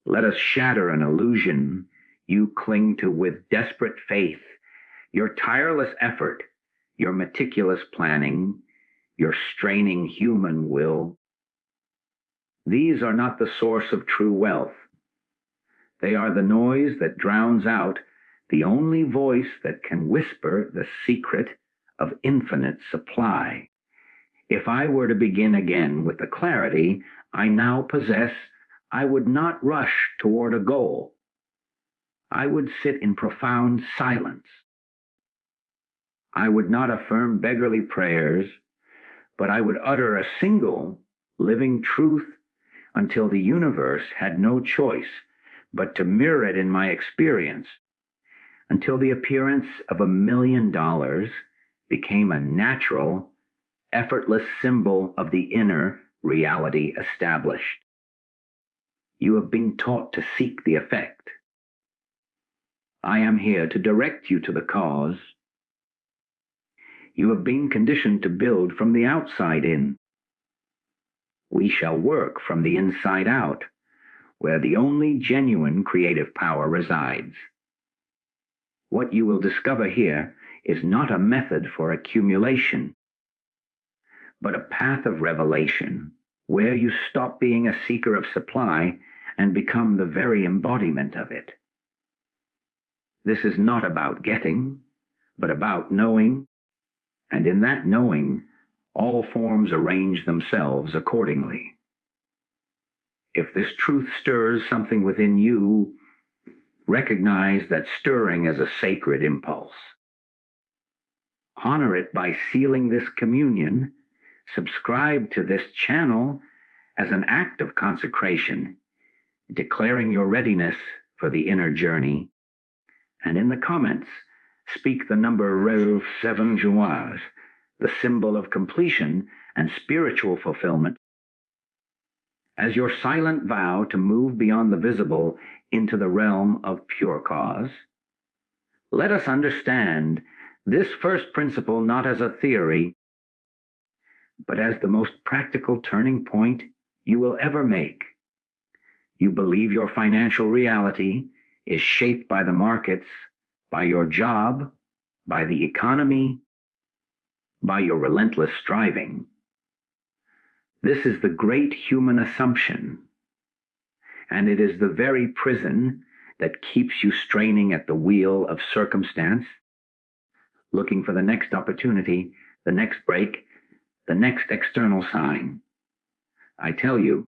Let us shatter an illusion you cling to with desperate faith, your tireless effort, your meticulous planning, your straining human will. These are not the source of true wealth. They are the noise that drowns out the only voice that can whisper the secret of infinite supply. If I were to begin again with the clarity I now possess, I would not rush toward a goal. I would sit in profound silence. I would not affirm beggarly prayers, but I would utter a single living truth until the universe had no choice but to mirror it in my experience, until the appearance of $1 million became a natural, effortless symbol of the inner reality established. You have been taught to seek the effect. I am here to direct you to the cause. You have been conditioned to build from the outside in. We shall work from the inside out, where the only genuine creative power resides. What you will discover here is not a method for accumulation, but a path of revelation, where you stop being a seeker of supply and become the very embodiment of it. This is not about getting, but about knowing, and in that knowing, all forms arrange themselves accordingly. If this truth stirs something within you, recognize that stirring is a sacred impulse. Honor it by sealing this communion. Subscribe to this channel as an act of consecration, declaring your readiness for the inner journey. And in the comments, speak the number 7 Joie, the symbol of completion and spiritual fulfillment, as your silent vow to move beyond the visible into the realm of pure cause. Let us understand this first principle not as a theory, but as the most practical turning point you will ever make. You believe your financial reality is shaped by the markets, by your job, by the economy, by your relentless striving. This is the great human assumption, and it is the very prison that keeps you straining at the wheel of circumstance, looking for the next opportunity, the next break, the next external sign. I tell you,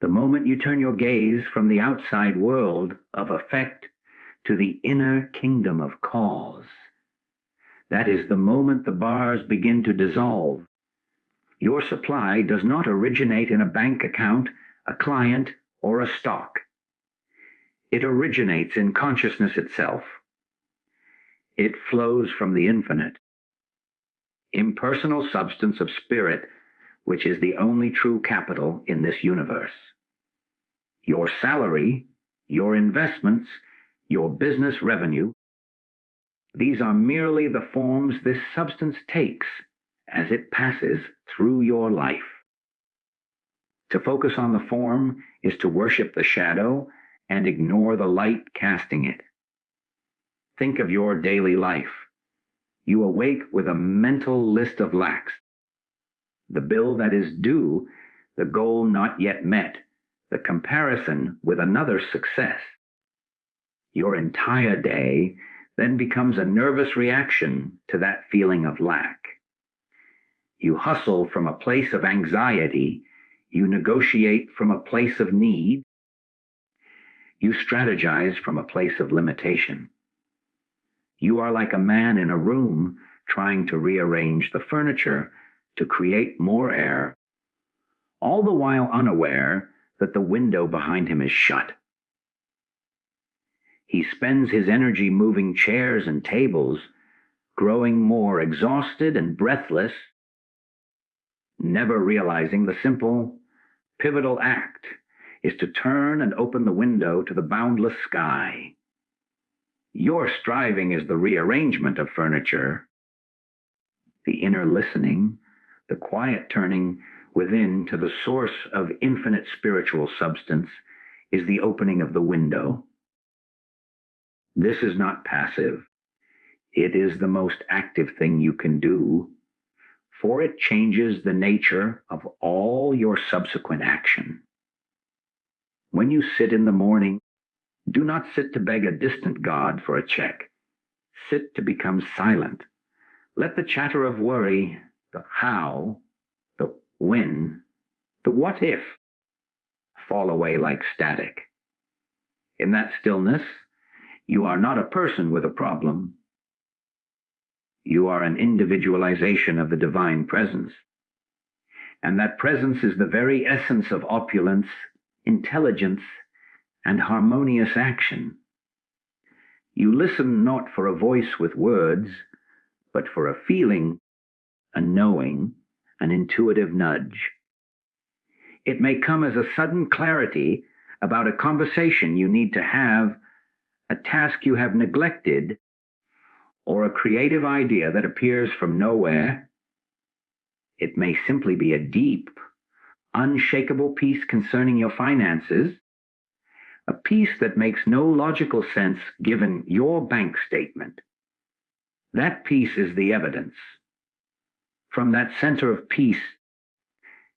the moment you turn your gaze from the outside world of effect to the inner kingdom of cause, that is the moment the bars begin to dissolve. Your supply does not originate in a bank account, a client, or a stock. It originates in consciousness itself. It flows from the infinite, impersonal substance of spirit, which is the only true capital in this universe. Your salary, your investments, your business revenue, these are merely the forms this substance takes as it passes through your life. To focus on the form is to worship the shadow and ignore the light casting it. Think of your daily life. You awake with a mental list of lacks. The bill that is due, the goal not yet met, the comparison with another success. Your entire day then becomes a nervous reaction to that feeling of lack. You hustle from a place of anxiety. You negotiate from a place of need. You strategize from a place of limitation. You are like a man in a room trying to rearrange the furniture to create more air, all the while unaware that the window behind him is shut. He spends his energy moving chairs and tables, growing more exhausted and breathless, never realizing the simple, pivotal act is to turn and open the window to the boundless sky. Your striving is the rearrangement of furniture. The inner listening, the quiet turning, within to the source of infinite spiritual substance is the opening of the window. This is not passive. It is the most active thing you can do, for it changes the nature of all your subsequent action. When you sit in the morning, do not sit to beg a distant God for a check. Sit to become silent. Let the chatter of worry, the how, the when, the what if, fall away like static. In that stillness, you are not a person with a problem. You are an individualization of the divine presence. And that presence is the very essence of opulence, intelligence, and harmonious action. You listen not for a voice with words, but for a feeling, a knowing, an intuitive nudge. It may come as a sudden clarity about a conversation you need to have, a task you have neglected, or a creative idea that appears from nowhere. It may simply be a deep, unshakable peace concerning your finances, a peace that makes no logical sense given your bank statement. That peace is the evidence. From that center of peace,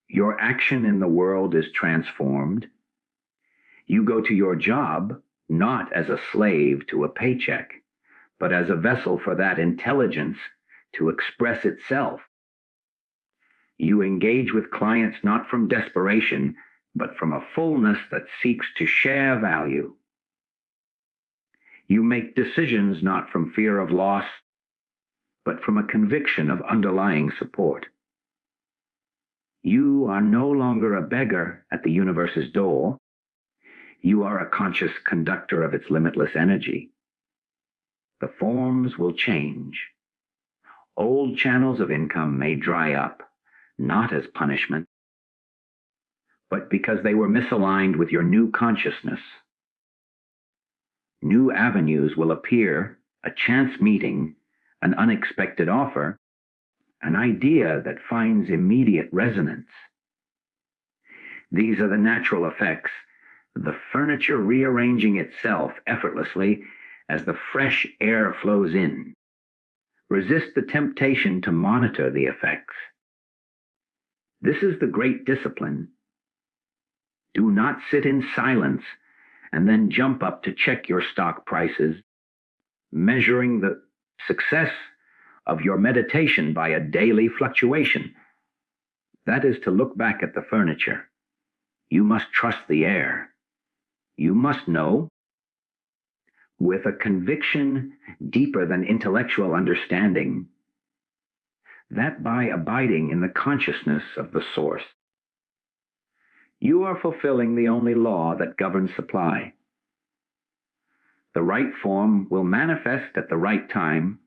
your action in the world is transformed. You go to your job not as a slave to a paycheck, but as a vessel for that intelligence to express itself. You engage with clients not from desperation, but from a fullness that seeks to share value. You make decisions not from fear of loss, but from a conviction of underlying support. You are no longer a beggar at the universe's door. You are a conscious conductor of its limitless energy. The forms will change. Old channels of income may dry up, not as punishment, but because they were misaligned with your new consciousness. New avenues will appear, a chance meeting, an unexpected offer, an idea that finds immediate resonance. These are the natural effects, the furniture rearranging itself effortlessly as the fresh air flows in. Resist the temptation to monitor the effects. This is the great discipline. Do not sit in silence and then jump up to check your stock prices, measuring the success of your meditation by a daily fluctuation. That is to look back at the furniture. You must trust the air. You must know, with a conviction deeper than intellectual understanding, that by abiding in the consciousness of the source, you are fulfilling the only law that governs supply. The right form will manifest at the right time,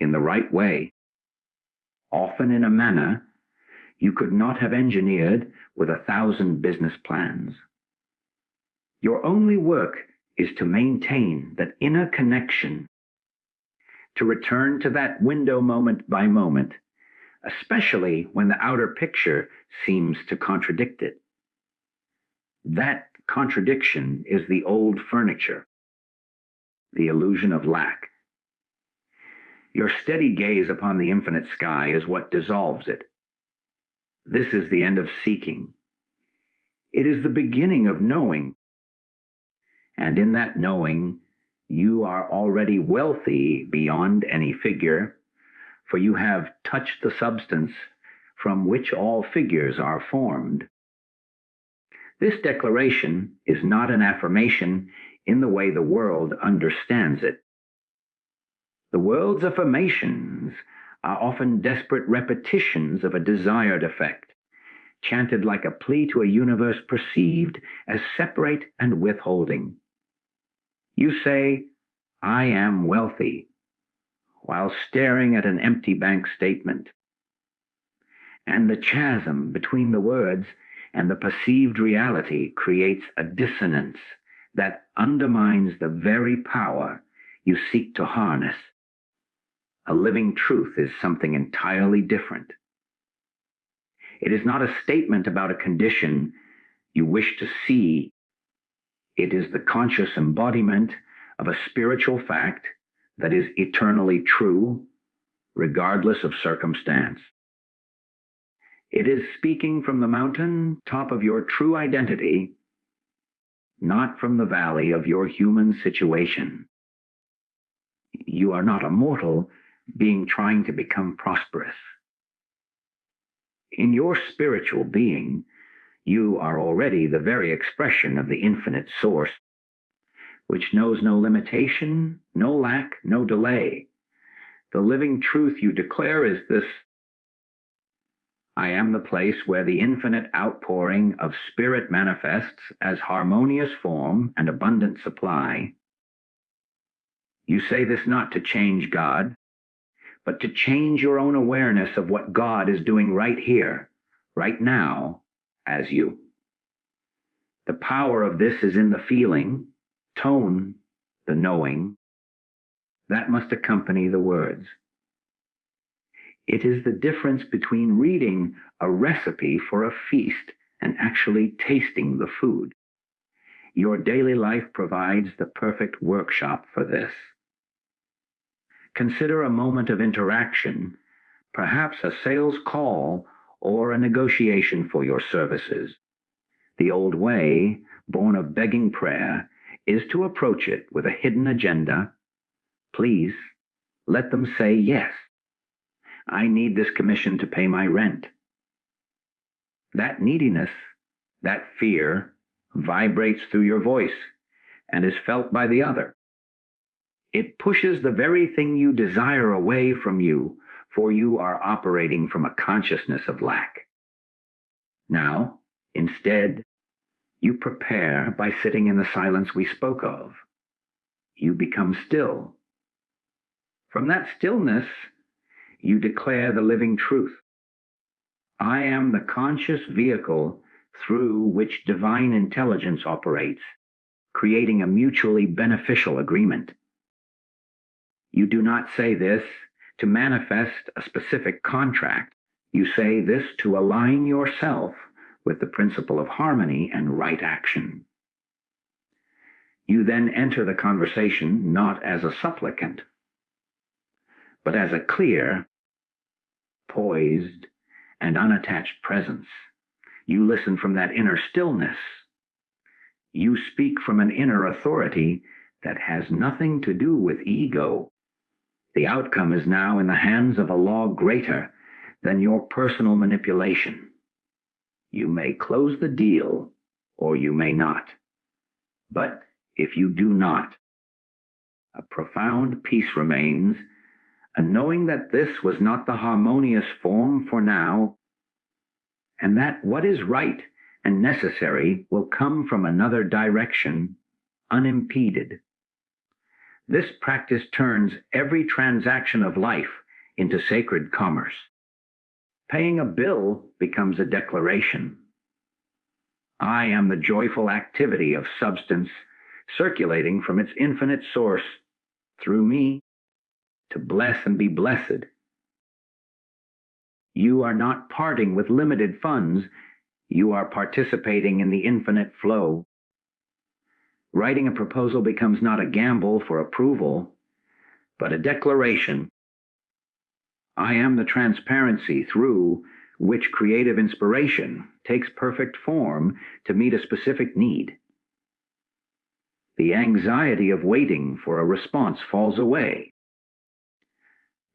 in the right way, often in a manner you could not have engineered with 1,000 business plans. Your only work is to maintain that inner connection, to return to that window moment by moment, especially when the outer picture seems to contradict it. That contradiction is the old furniture, the illusion of lack. Your steady gaze upon the infinite sky is what dissolves it. This is the end of seeking. It is the beginning of knowing. And in that knowing, you are already wealthy beyond any figure, for you have touched the substance from which all figures are formed. This declaration is not an affirmation in the way the world understands it. The world's affirmations are often desperate repetitions of a desired effect, chanted like a plea to a universe perceived as separate and withholding. You say, "I am wealthy," while staring at an empty bank statement. And the chasm between the words and the perceived reality creates a dissonance that undermines the very power you seek to harness. A living truth is something entirely different. It is not a statement about a condition you wish to see. It is the conscious embodiment of a spiritual fact that is eternally true, regardless of circumstance. It is speaking from the mountain top of your true identity, not from the valley of your human situation. You are not a mortal being trying to become prosperous. In your spiritual being, you are already the very expression of the infinite source, which knows no limitation, no lack, no delay. The living truth you declare is this: I am the place where the infinite outpouring of spirit manifests as harmonious form and abundant supply. You say this not to change God, but to change your own awareness of what God is doing right here, right now, as you. The power of this is in the feeling, tone, the knowing, that must accompany the words. It is the difference between reading a recipe for a feast and actually tasting the food. Your daily life provides the perfect workshop for this. Consider a moment of interaction, perhaps a sales call or a negotiation for your services. The old way, born of begging prayer, is to approach it with a hidden agenda. Please, let them say yes. I need this commission to pay my rent. That neediness, that fear, vibrates through your voice and is felt by the other. It pushes the very thing you desire away from you, for you are operating from a consciousness of lack. Now, instead, you prepare by sitting in the silence we spoke of. You become still. From that stillness, you declare the living truth. I am the conscious vehicle through which divine intelligence operates, creating a mutually beneficial agreement. You do not say this to manifest a specific contract. You say this to align yourself with the principle of harmony and right action. You then enter the conversation not as a supplicant, but as a clear, poised, and unattached presence. You listen from that inner stillness. You speak from an inner authority that has nothing to do with ego. The outcome is now in the hands of a law greater than your personal manipulation. You may close the deal, or you may not. But if you do not, a profound peace remains, and knowing that this was not the harmonious form for now, and that what is right and necessary will come from another direction, unimpeded. This practice turns every transaction of life into sacred commerce. Paying a bill becomes a declaration. I am the joyful activity of substance circulating from its infinite source through me to bless and be blessed. You are not parting with limited funds. You are participating in the infinite flow. Writing a proposal becomes not a gamble for approval, but a declaration. I am the transparency through which creative inspiration takes perfect form to meet a specific need. The anxiety of waiting for a response falls away.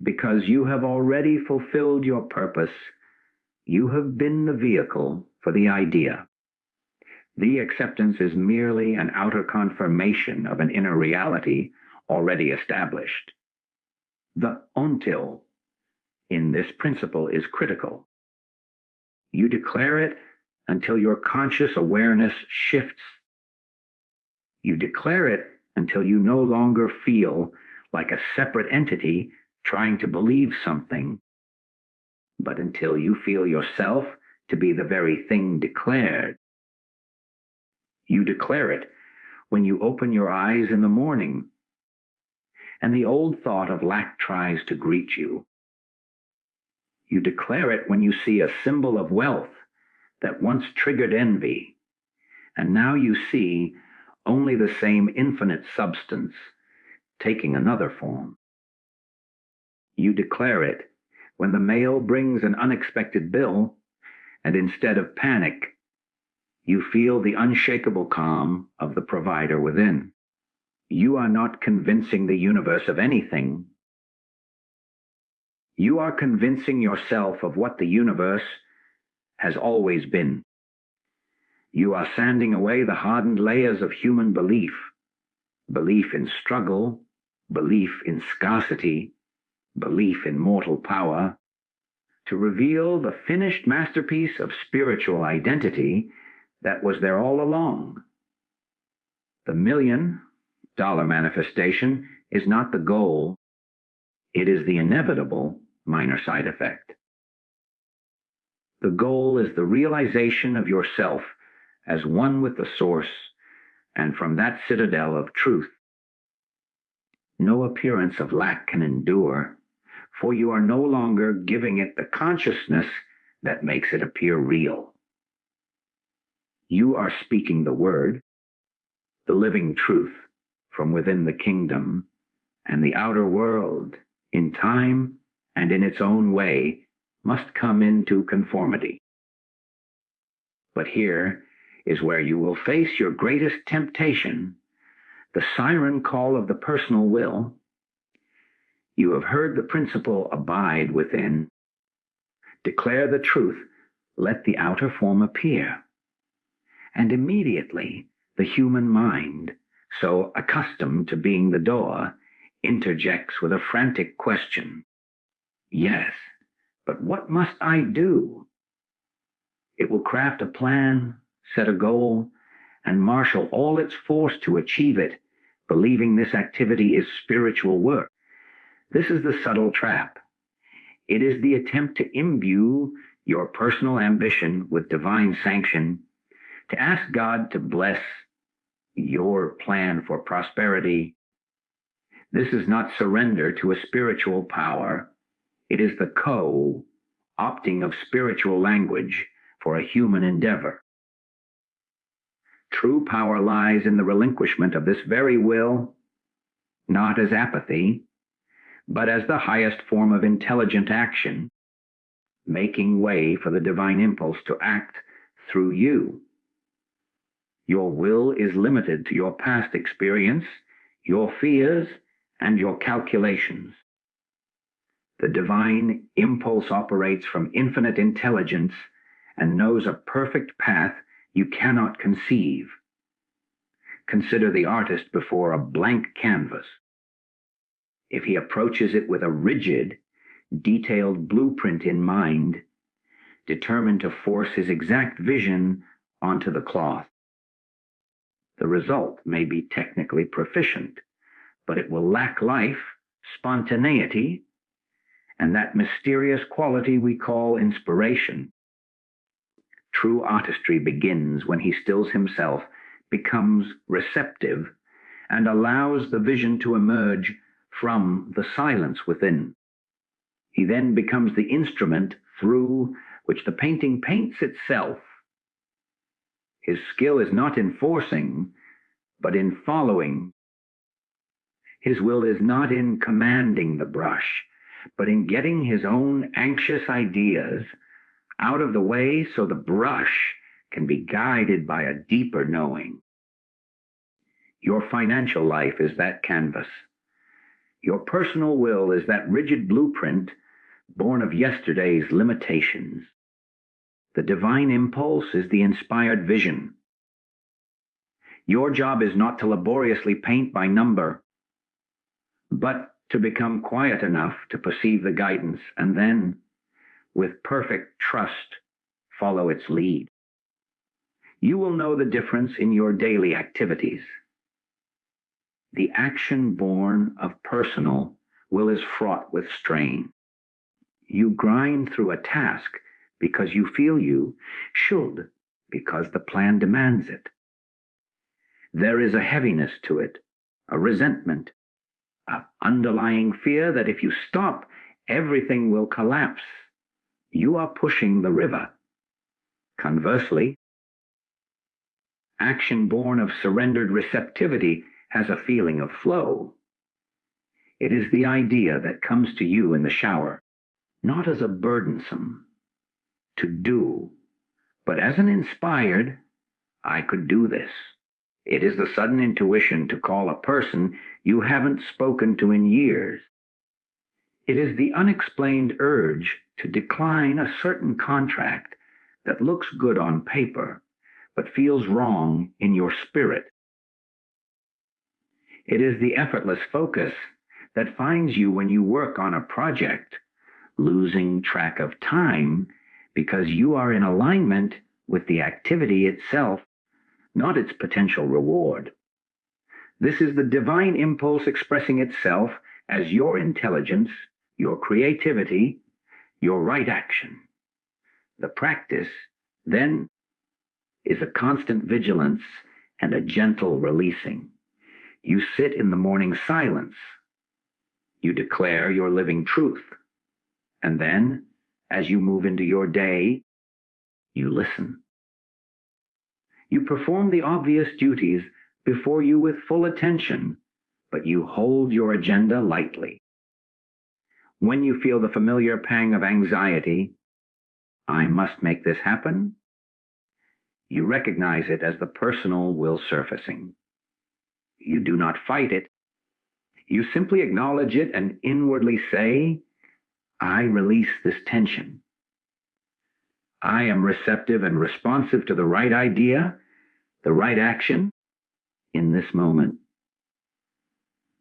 Because you have already fulfilled your purpose, you have been the vehicle for the idea. The acceptance is merely an outer confirmation of an inner reality already established. The until in this principle is critical. You declare it until your conscious awareness shifts. You declare it until you no longer feel like a separate entity trying to believe something, but until you feel yourself to be the very thing declared. You declare it when you open your eyes in the morning, and the old thought of lack tries to greet you. You declare it when you see a symbol of wealth that once triggered envy, and now you see only the same infinite substance taking another form. You declare it when the mail brings an unexpected bill, and instead of panic, you feel the unshakable calm of the provider within. You are not convincing the universe of anything. You are convincing yourself of what the universe has always been. You are sanding away the hardened layers of human belief, belief in struggle, belief in scarcity, belief in mortal power, to reveal the finished masterpiece of spiritual identity that was there all along. The $1 million manifestation is not the goal. It is the inevitable minor side effect. The goal is the realization of yourself as one with the source, and from that citadel of truth, no appearance of lack can endure, for you are no longer giving it the consciousness that makes it appear real. You are speaking the word, the living truth from within the kingdom, and the outer world, in time and in its own way, must come into conformity. But here is where you will face your greatest temptation, the siren call of the personal will. You have heard the principle, abide within. Declare the truth, let the outer form appear. And immediately the human mind, so accustomed to being the door, interjects with a frantic question. Yes, but what must I do? It will craft a plan, set a goal, and marshal all its force to achieve it, believing this activity is spiritual work. This is the subtle trap. It is the attempt to imbue your personal ambition with divine sanction, to ask God to bless your plan for prosperity. This is not surrender to a spiritual power. It is the co-opting of spiritual language for a human endeavor. True power lies in the relinquishment of this very will, not as apathy, but as the highest form of intelligent action, making way for the divine impulse to act through you. Your will is limited to your past experience, your fears, and your calculations. The divine impulse operates from infinite intelligence and knows a perfect path you cannot conceive. Consider the artist before a blank canvas. If he approaches it with a rigid, detailed blueprint in mind, determined to force his exact vision onto the cloth, the result may be technically proficient, but it will lack life, spontaneity, and that mysterious quality we call inspiration. True artistry begins when he stills himself, becomes receptive, and allows the vision to emerge from the silence within. He then becomes the instrument through which the painting paints itself. His skill is not in forcing, but in following. His will is not in commanding the brush, but in getting his own anxious ideas out of the way so the brush can be guided by a deeper knowing. Your financial life is that canvas. Your personal will is that rigid blueprint born of yesterday's limitations. The divine impulse is the inspired vision. Your job is not to laboriously paint by number, but to become quiet enough to perceive the guidance and then, with perfect trust, follow its lead. You will know the difference in your daily activities. The action born of personal will is fraught with strain. You grind through a task because you feel you should, because the plan demands it. There is a heaviness to it, a resentment, an underlying fear that if you stop, everything will collapse. you are pushing the river. Conversely, action born of surrendered receptivity has a feeling of flow. It is the idea that comes to you in the shower, not as a burdensome to do, but as an inspired, I could do this. It is the sudden intuition to call a person you haven't spoken to in years. It is the unexplained urge to decline a certain contract that looks good on paper, but feels wrong in your spirit. It is the effortless focus that finds you when you work on a project, losing track of time because you are in alignment with the activity itself, not its potential reward. This is the divine impulse expressing itself as your intelligence, your creativity, your right action. The practice, then, is a constant vigilance and a gentle releasing. You sit in the morning silence. You declare your living truth. And then, as you move into your day, you listen. You perform the obvious duties before you with full attention, but you hold your agenda lightly. When you feel the familiar pang of anxiety, I must make this happen, you recognize it as the personal will surfacing. You do not fight it. You simply acknowledge it and inwardly say, I release this tension. I am receptive and responsive to the right idea, the right action, in this moment.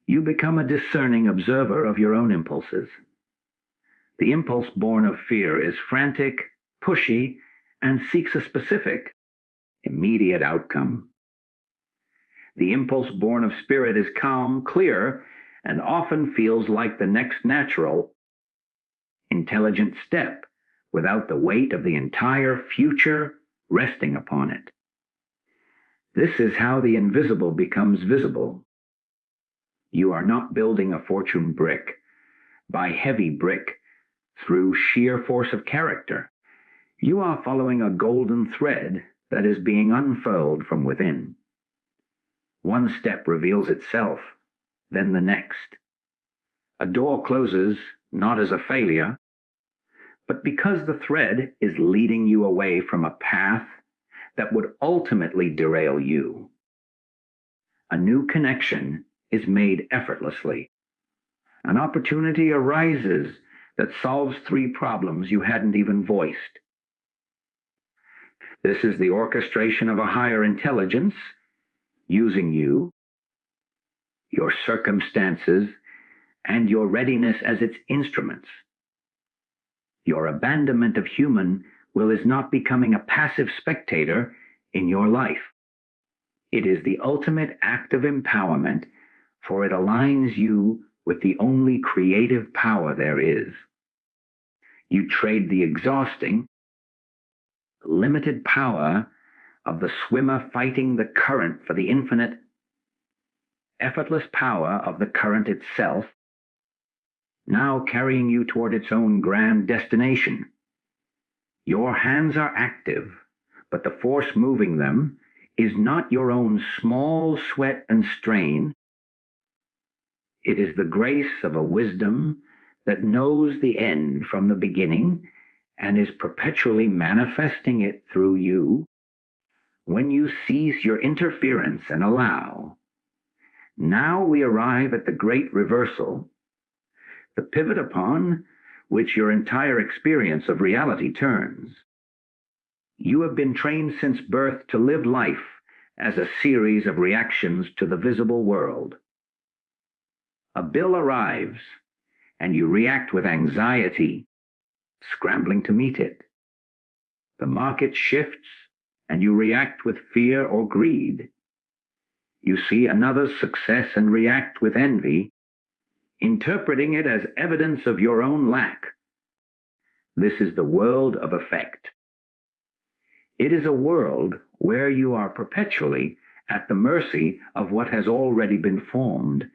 You become a discerning observer of your own impulses. The impulse born of fear is frantic, pushy, and seeks a specific, immediate outcome. The impulse born of spirit is calm, clear, and often feels like the next natural, intelligent step without the weight of the entire future resting upon it. This is how the invisible becomes visible. You are not building a fortune brick by heavy brick through sheer force of character. You are following a golden thread that is being unfurled from within. One step reveals itself, then the next. A door closes not as a failure, but because the thread is leading you away from a path that would ultimately derail you. A new connection is made effortlessly. An opportunity arises that solves 3 problems you hadn't even voiced. This is the orchestration of a higher intelligence using you, your circumstances, and your readiness as its instruments. Your abandonment of human will is not becoming a passive spectator in your life. It is the ultimate act of empowerment, for it aligns you with the only creative power there is. You trade the exhausting, limited power of the swimmer fighting the current for the infinite, effortless power of the current itself, now carrying you toward its own grand destination. Your hands are active, but the force moving them is not your own small sweat and strain. It is the grace of a wisdom that knows the end from the beginning and is perpetually manifesting it through you. When you cease your interference and allow, now we arrive at the great reversal, the pivot upon which your entire experience of reality turns. You have been trained since birth to live life as a series of reactions to the visible world. A bill arrives, and you react with anxiety, scrambling to meet it. The market shifts, and you react with fear or greed. You see another's success and react with envy, interpreting it as evidence of your own lack. This is the world of effect. It is a world where you are perpetually at the mercy of what has already been formed,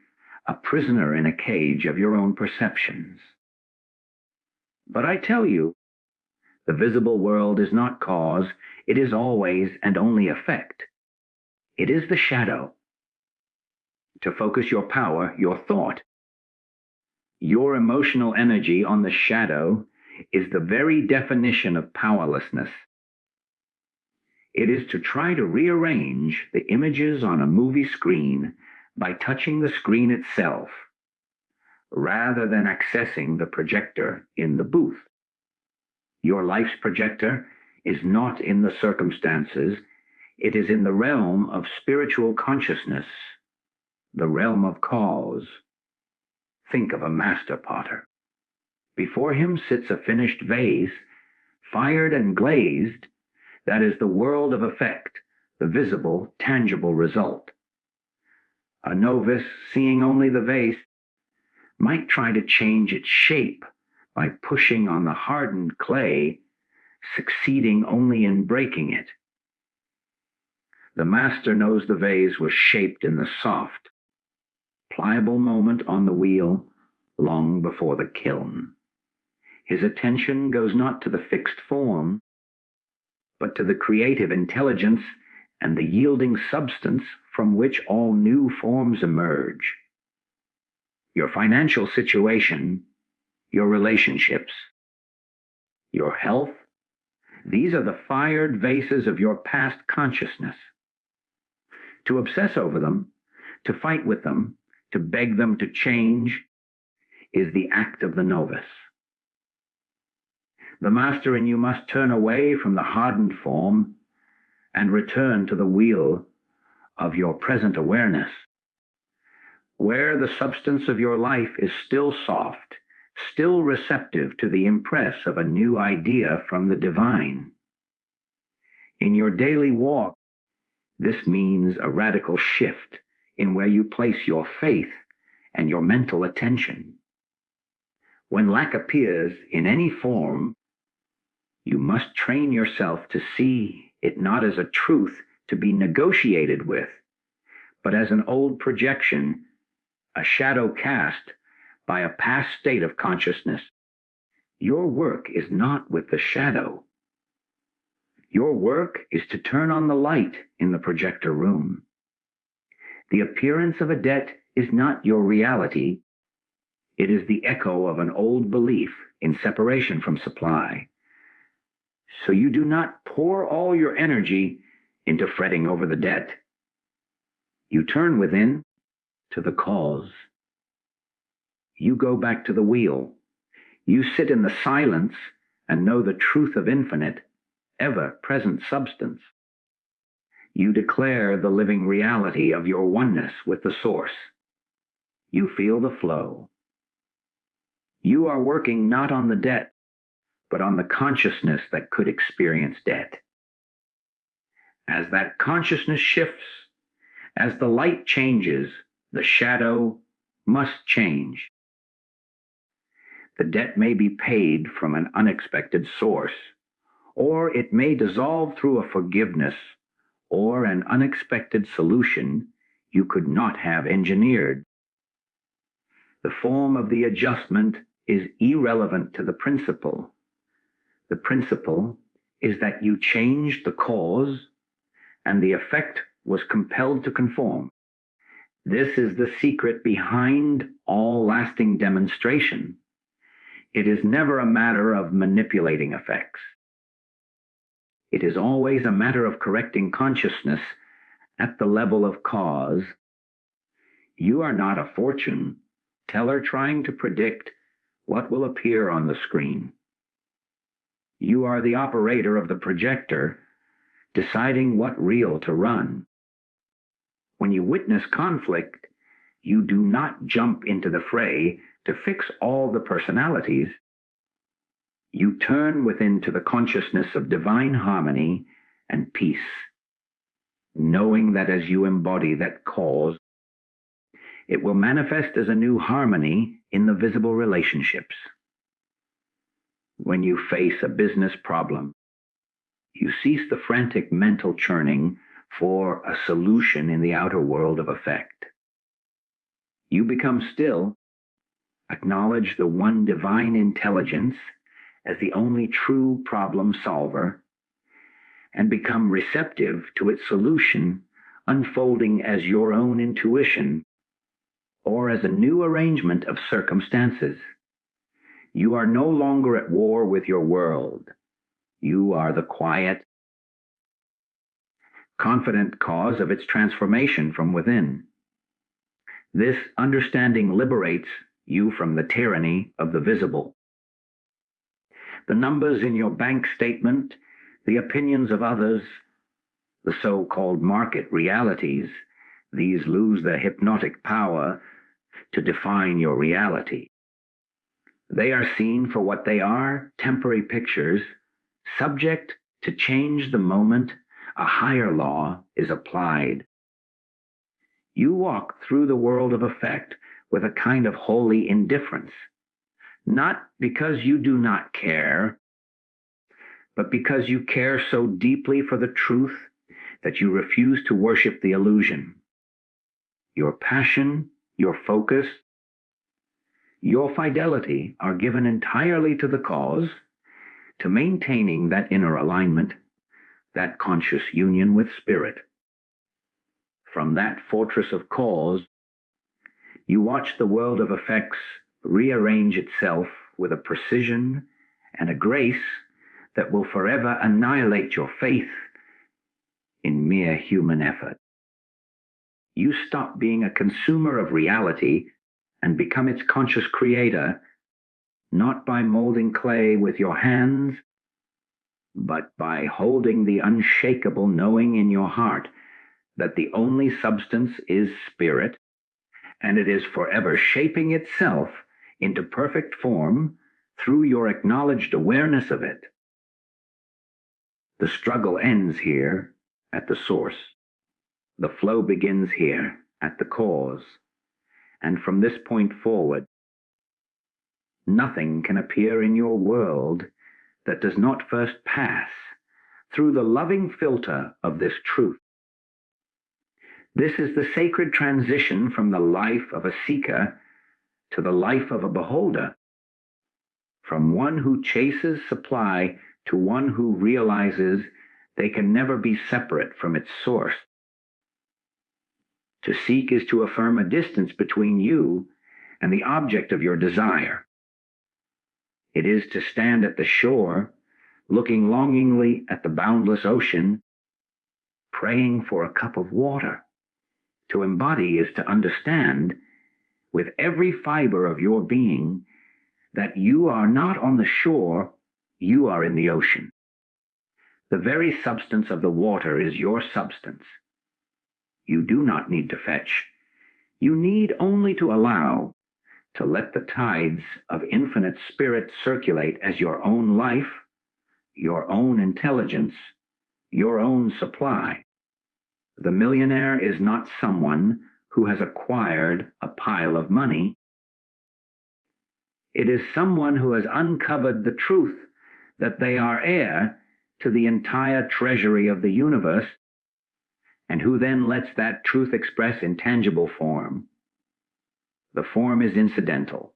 a prisoner in a cage of your own perceptions. But I tell you, The visible world is not cause, it is always and only effect. It is the shadow. To focus your power, your thought, your emotional energy on the shadow is the very definition of powerlessness. It is to try to rearrange the images on a movie screen by touching the screen itself, rather than accessing the projector in the booth. Your life's projector is not in the circumstances, it is in the realm of spiritual consciousness, the realm of cause. Think of a master potter. Before him sits a finished vase, fired and glazed. That is the world of effect, the visible, tangible result. A novice, seeing only the vase, might try to change its shape by pushing on the hardened clay, succeeding only in breaking it. The master knows the vase was shaped in the soft, pliable moment on the wheel long before the kiln. His attention goes not to the fixed form, but to the creative intelligence and the yielding substance from which all new forms emerge. Your financial situation, your relationships, your health, these are the fired vases of your past consciousness. To obsess over them, to fight with them, to beg them to change, is the act of the novice. The master in you must turn away from the hardened form and return to the wheel of your present awareness, where the substance of your life is still soft, still receptive to the impress of a new idea from the divine. In your daily walk, this means a radical shift in where you place your faith and your mental attention. When lack appears in any form, you must train yourself to see it not as a truth to be negotiated with, but as an old projection, a shadow cast by a past state of consciousness. Your work is not with the shadow. Your work is to turn on the light in the projector room. The appearance of a debt is not your reality. It is the echo of an old belief in separation from supply. So you do not pour all your energy into fretting over the debt. You turn within to the cause. You go back to the wheel. You sit in the silence and know the truth of infinite, ever-present substance. You declare the living reality of your oneness with the source. You feel the flow. You are working not on the debt, but on the consciousness that could experience debt. As that consciousness shifts, as the light changes, the shadow must change. The debt may be paid from an unexpected source, or it may dissolve through a forgiveness or an unexpected solution you could not have engineered. The form of the adjustment is irrelevant to the principle. The principle is that you changed the cause and the effect was compelled to conform. This is the secret behind all lasting demonstration. It is never a matter of manipulating effects. It is always a matter of correcting consciousness at the level of cause. You are not a fortune teller trying to predict what will appear on the screen. You are the operator of the projector, deciding what reel to run. When you witness conflict, you do not jump into the fray to fix all the personalities. You turn within to the consciousness of divine harmony and peace, knowing that as you embody that cause, it will manifest as a new harmony in the visible relationships. When you face a business problem, you cease the frantic mental churning for a solution in the outer world of effect. You become still, acknowledge the one divine intelligence, as the only true problem solver and become receptive to its solution unfolding as your own intuition or as a new arrangement of circumstances. You are no longer at war with your world. You are the quiet, confident cause of its transformation from within. This understanding liberates you from the tyranny of the visible. The numbers in your bank statement, the opinions of others, the so-called market realities, these lose their hypnotic power to define your reality. They are seen for what they are, temporary pictures, subject to change the moment a higher law is applied. You walk through the world of effect with a kind of holy indifference, not because you do not care, but because you care so deeply for the truth that you refuse to worship the illusion. Your passion, your focus, your fidelity are given entirely to the cause, to maintaining that inner alignment, that conscious union with spirit. From that fortress of cause, you watch the world of effects rearrange itself with a precision and a grace that will forever annihilate your faith in mere human effort. You stop being a consumer of reality and become its conscious creator, not by molding clay with your hands, but by holding the unshakable knowing in your heart that the only substance is spirit, and it is forever shaping itself into perfect form through your acknowledged awareness of it. The struggle ends here at the source. The flow begins here at the cause. And from this point forward, nothing can appear in your world that does not first pass through the loving filter of this truth. This is the sacred transition from the life of a seeker to the life of a beholder, from one who chases supply to one who realizes they can never be separate from its source. To seek is to affirm a distance between you and the object of your desire. It is to stand at the shore, looking longingly at the boundless ocean, praying for a cup of water. To embody is to understand with every fiber of your being that you are not on the shore, you are in the ocean. The very substance of the water is your substance. You do not need to fetch. You need only to allow, to let the tides of infinite spirit circulate as your own life, your own intelligence, your own supply. The millionaire is not someone who has acquired a pile of money. It is someone who has uncovered the truth that they are heir to the entire treasury of the universe, and who then lets that truth express in tangible form. The form is incidental.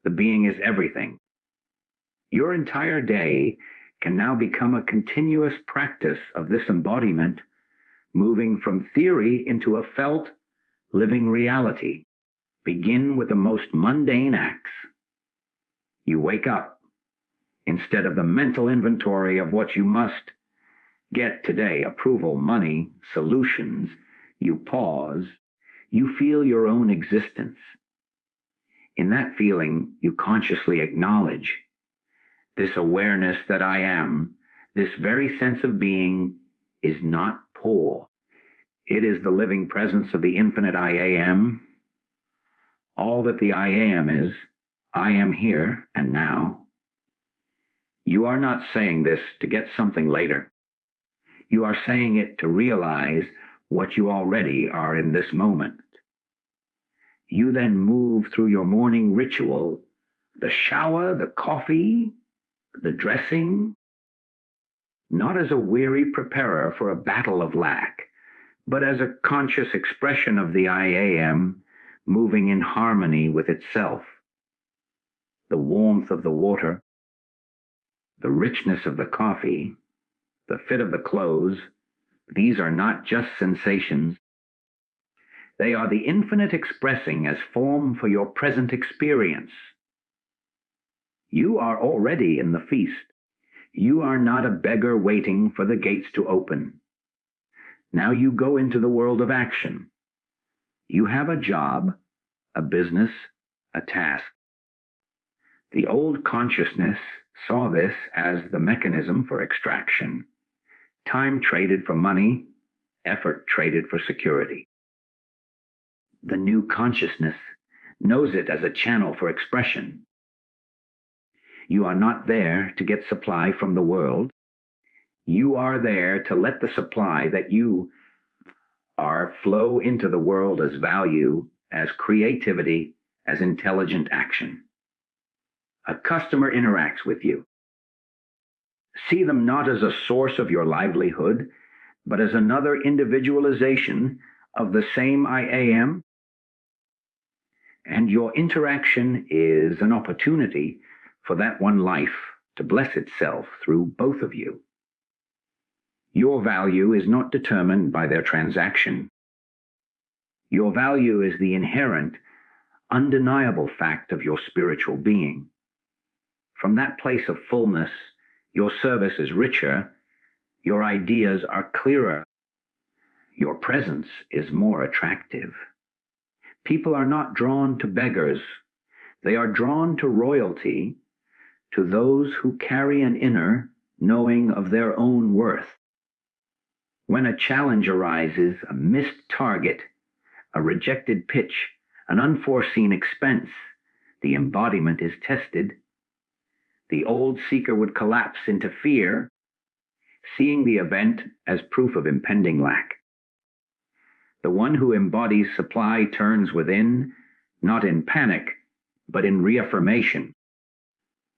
The being is everything. Your entire day can now become a continuous practice of this embodiment, moving from theory into a felt, living reality. Begin with the most mundane acts. You wake up. Instead of the mental inventory of what you must get today, approval, money, solutions, you pause. You feel your own existence. In that feeling, you consciously acknowledge this awareness that I am, this very sense of being, is not poor. It is the living presence of the infinite I am. All that the I am is, I am here and now. You are not saying this to get something later. You are saying it to realize what you already are in this moment. You then move through your morning ritual, the shower, the coffee, the dressing, not as a weary preparer for a battle of lack, but as a conscious expression of the I am moving in harmony with itself. The warmth of the water, the richness of the coffee, the fit of the clothes, these are not just sensations. They are the infinite expressing as form for your present experience. You are already in the feast. You are not a beggar waiting for the gates to open. Now you go into the world of action. You have a job, a business, a task. The old consciousness saw this as the mechanism for extraction. Time traded for money, effort traded for security. The new consciousness knows it as a channel for expression. You are not there to get supply from the world. You are there to let the supply that you are flow into the world as value, as creativity, as intelligent action. A customer interacts with you. See them not as a source of your livelihood, but as another individualization of the same I am. And your interaction is an opportunity for that one life to bless itself through both of you. Your value is not determined by their transaction. Your value is the inherent, undeniable fact of your spiritual being. From that place of fullness, your service is richer, your ideas are clearer, your presence is more attractive. People are not drawn to beggars. They are drawn to royalty, to those who carry an inner knowing of their own worth. When a challenge arises, a missed target, a rejected pitch, an unforeseen expense, the embodiment is tested. The old seeker would collapse into fear, seeing the event as proof of impending lack. The one who embodies supply turns within, not in panic, but in reaffirmation.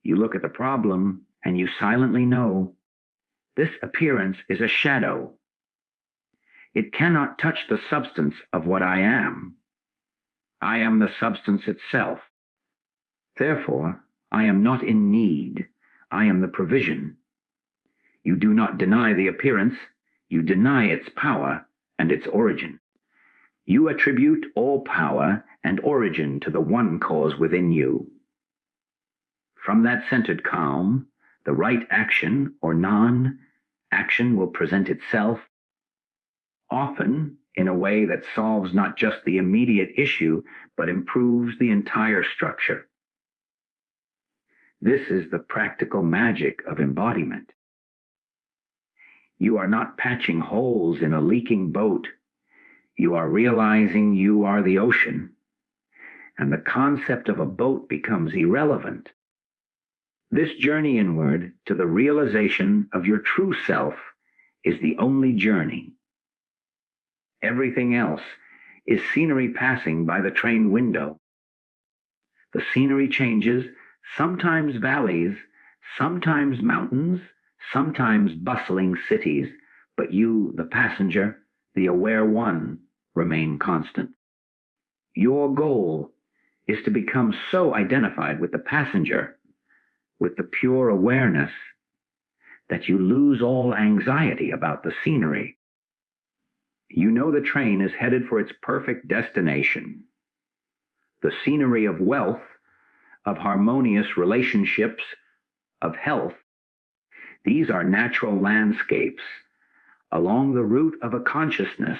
You look at the problem and you silently know, this appearance is a shadow. It cannot touch the substance of what I am. I am the substance itself. Therefore, I am not in need. I am the provision. You do not deny the appearance. You deny its power and its origin. You attribute all power and origin to the one cause within you. From that centered calm, the right action or non-action will present itself, often in a way that solves not just the immediate issue, but improves the entire structure. This is the practical magic of embodiment. You are not patching holes in a leaking boat. You are realizing you are the ocean, and the concept of a boat becomes irrelevant. This journey inward to the realization of your true self is the only journey. Everything else is scenery passing by the train window. The scenery changes, sometimes valleys, sometimes mountains, sometimes bustling cities, but you, the passenger, the aware one, remain constant. Your goal is to become so identified with the passenger, with the pure awareness, that you lose all anxiety about the scenery. You know the train is headed for its perfect destination. The scenery of wealth, of harmonious relationships, of health, these are natural landscapes along the route of a consciousness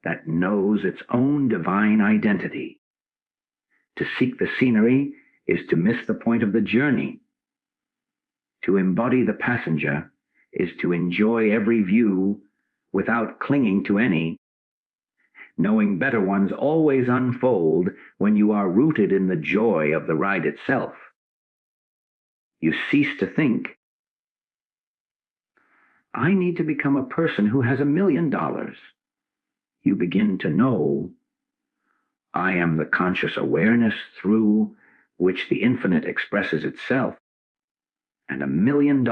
that knows its own divine identity. To seek the scenery is to miss the point of the journey. To embody the passenger is to enjoy every view without clinging to any, knowing better ones always unfold when you are rooted in the joy of the ride itself. You cease to think, I need to become a person who has $1 million. You begin to know, I am the conscious awareness through which the infinite expresses itself, and $1 million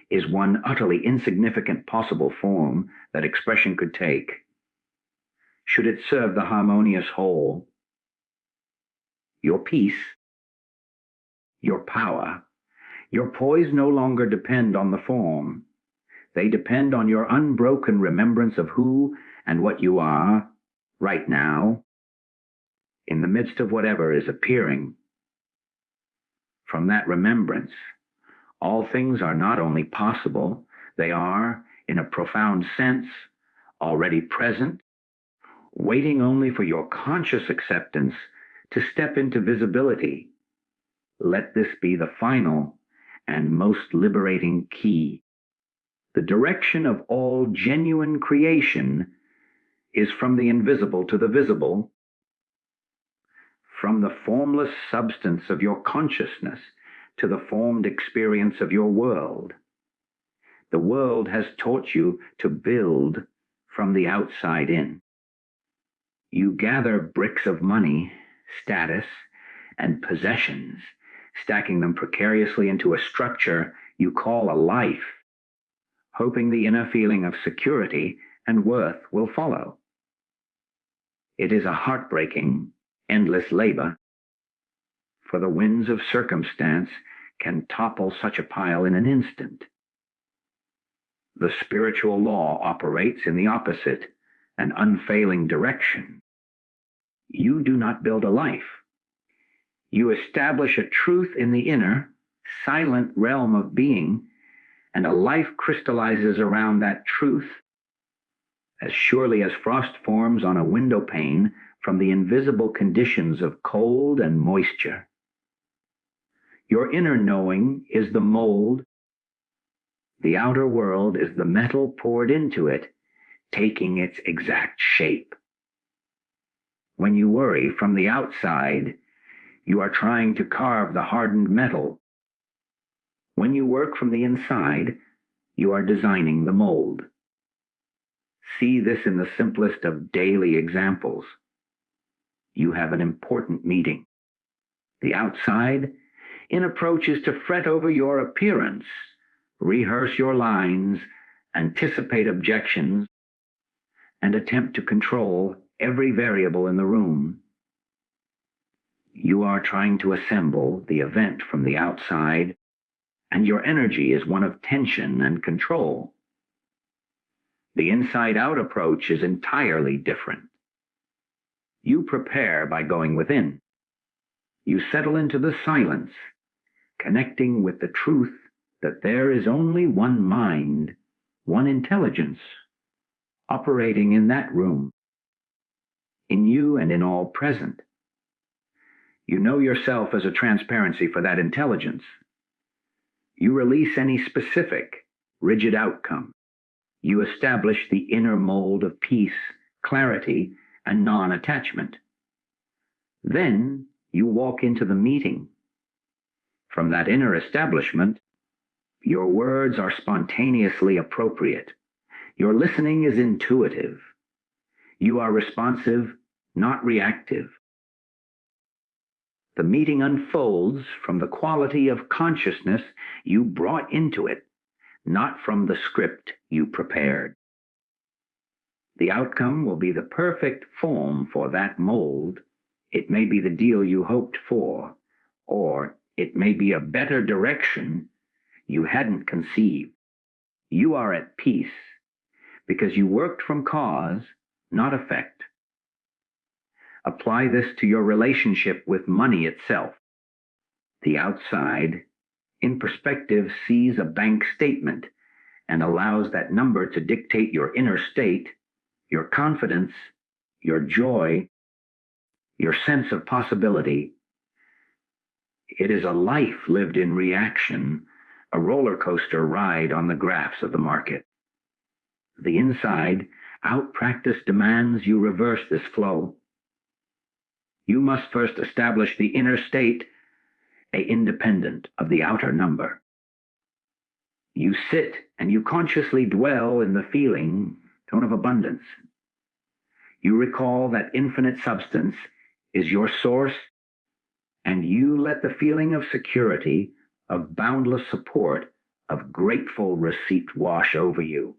is one utterly insignificant possible form that expression could take, should it serve the harmonious whole. Your peace, your power, Your poise no longer depend on the form. They depend on your unbroken remembrance of who and what you are right now, in the midst of whatever is appearing. From that remembrance, all things are not only possible, they are, in a profound sense, already present, waiting only for your conscious acceptance to step into visibility. Let this be the final and most liberating key. The direction of all genuine creation is from the invisible to the visible, from the formless substance of your consciousness to the formed experience of your world. The world has taught you to build from the outside in. You gather bricks of money, status, and possessions, stacking them precariously into a structure you call a life, hoping the inner feeling of security and worth will follow. It is a heartbreaking, endless labor, for the winds of circumstance can topple such a pile in an instant. The spiritual law operates in the opposite, an unfailing direction. You do not build a life. You establish a truth in the inner, silent realm of being, and a life crystallizes around that truth as surely as frost forms on a window pane from the invisible conditions of cold and moisture. Your inner knowing is the mold. The outer world is the metal poured into it, taking its exact shape. When you worry from the outside, you are trying to carve the hardened metal. When you work from the inside, you are designing the mold. See this in the simplest of daily examples. You have an important meeting. The outside, in approach, is to fret over your appearance, rehearse your lines, anticipate objections, and attempt to control every variable in the room. You are trying to assemble the event from the outside, and your energy is one of tension and control. The inside-out approach is entirely different. You prepare by going within. You settle into the silence, connecting with the truth that there is only one mind, one intelligence, operating in that room, in you and in all present. You know yourself as a transparency for that intelligence. You release any specific, rigid outcome. You establish the inner mold of peace, clarity, and non-attachment. Then you walk into the meeting. From that inner establishment, your words are spontaneously appropriate. Your listening is intuitive. You are responsive, not reactive. The meeting unfolds from the quality of consciousness you brought into it, not from the script you prepared. The outcome will be the perfect form for that mold. It may be the deal you hoped for, or it may be a better direction you hadn't conceived. You are at peace because you worked from cause, not effect. Apply this to your relationship with money itself. The outside, in perspective, sees a bank statement and allows that number to dictate your inner state, your confidence, your joy, your sense of possibility. It is a life lived in reaction, a roller coaster ride on the graphs of the market. The inside-out practice demands you reverse this flow. You must first establish the inner state, independent of the outer number. You sit and you consciously dwell in the feeling, tone of abundance. You recall that infinite substance is your source, and you let the feeling of security, of boundless support, of grateful receipt wash over you.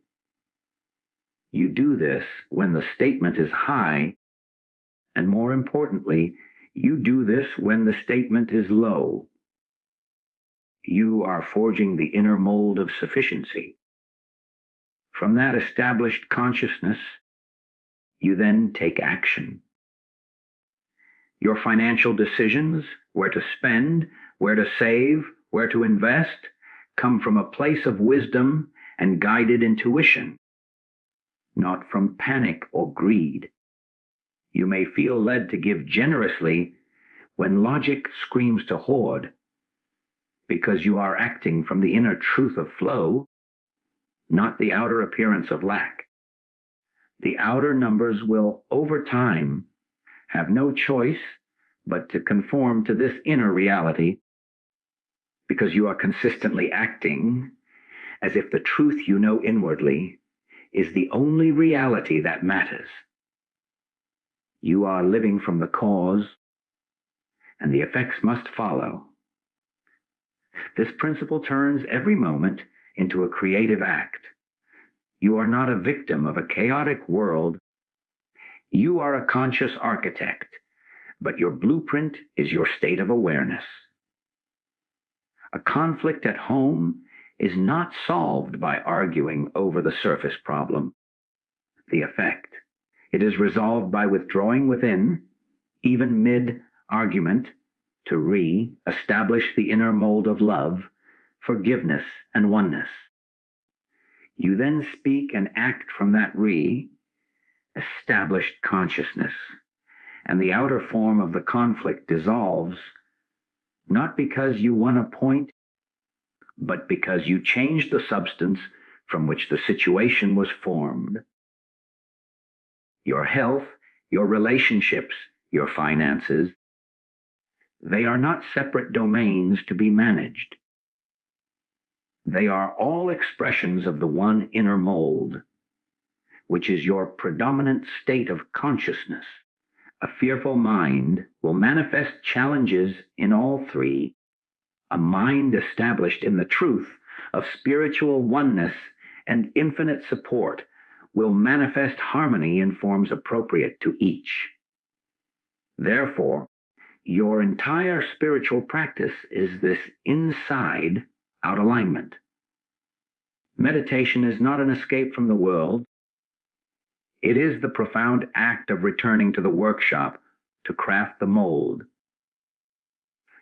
You do this when the statement is high, and more importantly, you do this when the statement is low. You are forging the inner mold of sufficiency. From that established consciousness, you then take action. Your financial decisions, where to spend, where to save, where to invest, come from a place of wisdom and guided intuition, not from panic or greed. You may feel led to give generously when logic screams to hoard, because you are acting from the inner truth of flow, not the outer appearance of lack. The outer numbers will, over time, have no choice but to conform to this inner reality, because you are consistently acting as if the truth you know inwardly is the only reality that matters. You are living from the cause, and the effects must follow. This principle turns every moment into a creative act. You are not a victim of a chaotic world. You are a conscious architect, but your blueprint is your state of awareness. A conflict at home is not solved by arguing over the surface problem, the effect. It is resolved by withdrawing within, even mid-argument, to re-establish the inner mold of love, forgiveness, and oneness. You then speak and act from that re-established consciousness, and the outer form of the conflict dissolves, not because you won a point, but because you changed the substance from which the situation was formed. Your health, your relationships, your finances, they are not separate domains to be managed. They are all expressions of the one inner mold, which is your predominant state of consciousness. A fearful mind will manifest challenges in all three. A mind established in the truth of spiritual oneness and infinite support will manifest harmony in forms appropriate to each. Therefore, your entire spiritual practice is this inside-out alignment. Meditation is not an escape from the world. It is the profound act of returning to the workshop to craft the mold.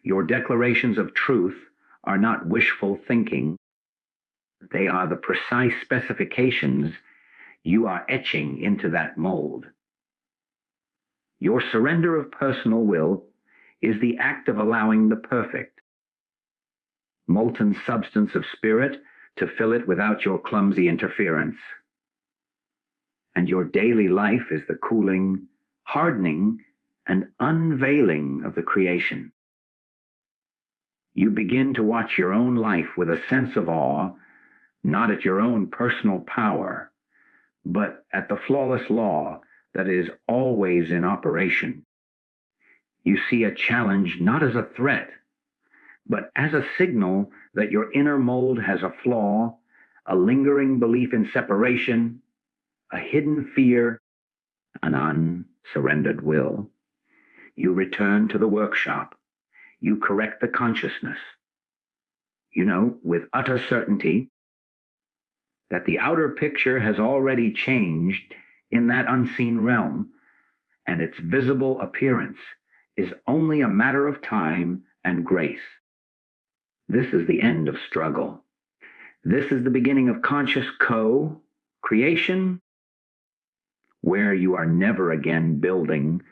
Your declarations of truth are not wishful thinking. They are the precise specifications you are etching into that mold. Your surrender of personal will is the act of allowing the perfect, molten substance of spirit to fill it without your clumsy interference. And your daily life is the cooling, hardening, and unveiling of the creation. You begin to watch your own life with a sense of awe, not at your own personal power, but at the flawless law that is always in operation. You see a challenge not as a threat, but as a signal that your inner mold has a flaw, a lingering belief in separation, a hidden fear, an unsurrendered will. You return to the workshop. You correct the consciousness. You know with utter certainty that the outer picture has already changed in that unseen realm, and its visible appearance is only a matter of time and grace. This is the end of struggle. This is the beginning of conscious co-creation, where you are never again building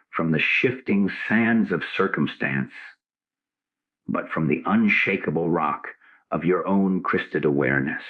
from the shifting sands of circumstance, but from the unshakable rock of your own crysted awareness.